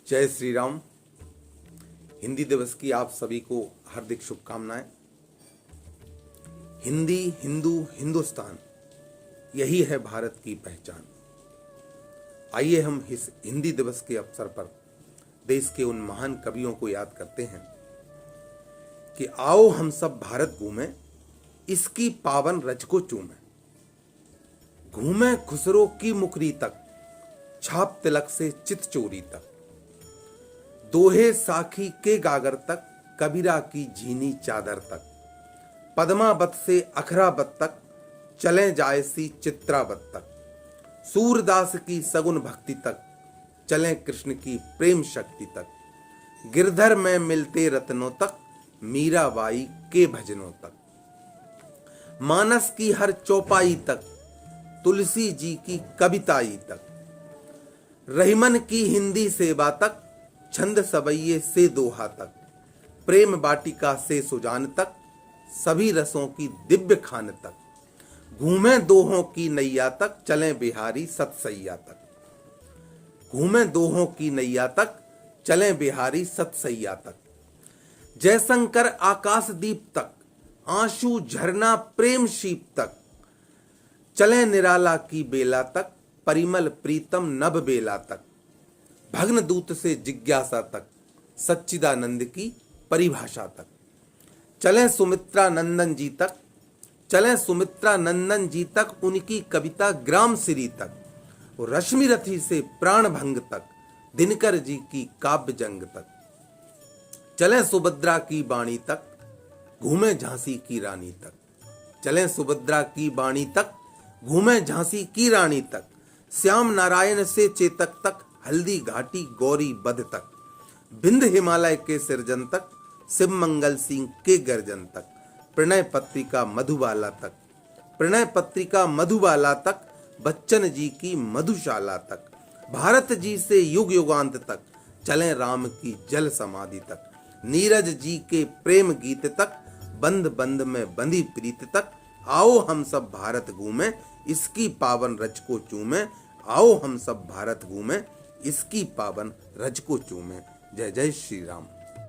जय श्री राम। हिंदी दिवस की आप सभी को हार्दिक शुभकामनाएं। हिंदी, हिंदू, हिंदुस्तान, यही है भारत की पहचान। आइए हम इस हिंदी दिवस के अवसर पर देश के उन महान कवियों को याद करते हैं कि आओ हम सब भारत घूमें, इसकी पावन रज को चूमें। घूमें खुसरो की मुकरी तक, छाप तिलक से चित चोरी तक, दोहे साखी के गागर तक, कबीरा की झीनी चादर तक, पद्मावत से अखरावत तक, चले जाए सी चित्रावत तक, सूरदास की सगुन भक्ति तक, चले कृष्ण की प्रेम शक्ति तक, गिरधर में मिलते रत्नों तक, मीराबाई के भजनों तक, मानस की हर चौपाई तक, तुलसी जी की कविताई तक, रहीमन की हिंदी सेवा तक, छंद सवैये से दोहा तक, प्रेम बाटिका से सुजान तक, सभी रसों की दिव्य खान तक, घूमें दोहों की नैया तक, चलें बिहारी सतसैया तक। घूमें दोहों की नैया तक, चलें बिहारी सतसैया तक। जयशंकर आकाशदीप तक, आंसू झरना प्रेम शीप तक, चलें निराला की बेला तक, परिमल प्रीतम नभ बेला तक, भग्न दूत से जिज्ञासा तक, सच्चिदानंद की परिभाषा तक, चलें सुमित्रा नंदन जी तक, चलें सुमित्रा नंदन जी तक, उनकी कविता ग्राम श्री तक, रश्मि रथी से प्राण भंग तक, दिनकर जी की काव्य जंग तक, चलें सुभद्रा की बाणी तक, घूमें झांसी की रानी तक, चलें सुभद्रा की बाणी तक, घूमें झांसी की रानी तक, श्याम नारायण से चेतक तक, हल्दी घाटी गौरी बध तक, बिंद हिमालय के सिरजन तक, शिव मंगल सिंह के गर्जन तक, प्रणय पत्रिका मधुबाला तक, प्रणय पत्रिका मधुबाला तक, बच्चन जी की मधुशाला तक, भारत जी से युग युगांत तक, चलें राम की जल समाधि तक, नीरज जी के प्रेम गीत तक, बंद बंद में बंधी प्रीत तक। आओ हम सब भारत घूमें, इसकी पावन रज को चूमें। आओ हम सब भारत घूमें, इसकी पावन रज को चूमें। जय जय श्री राम।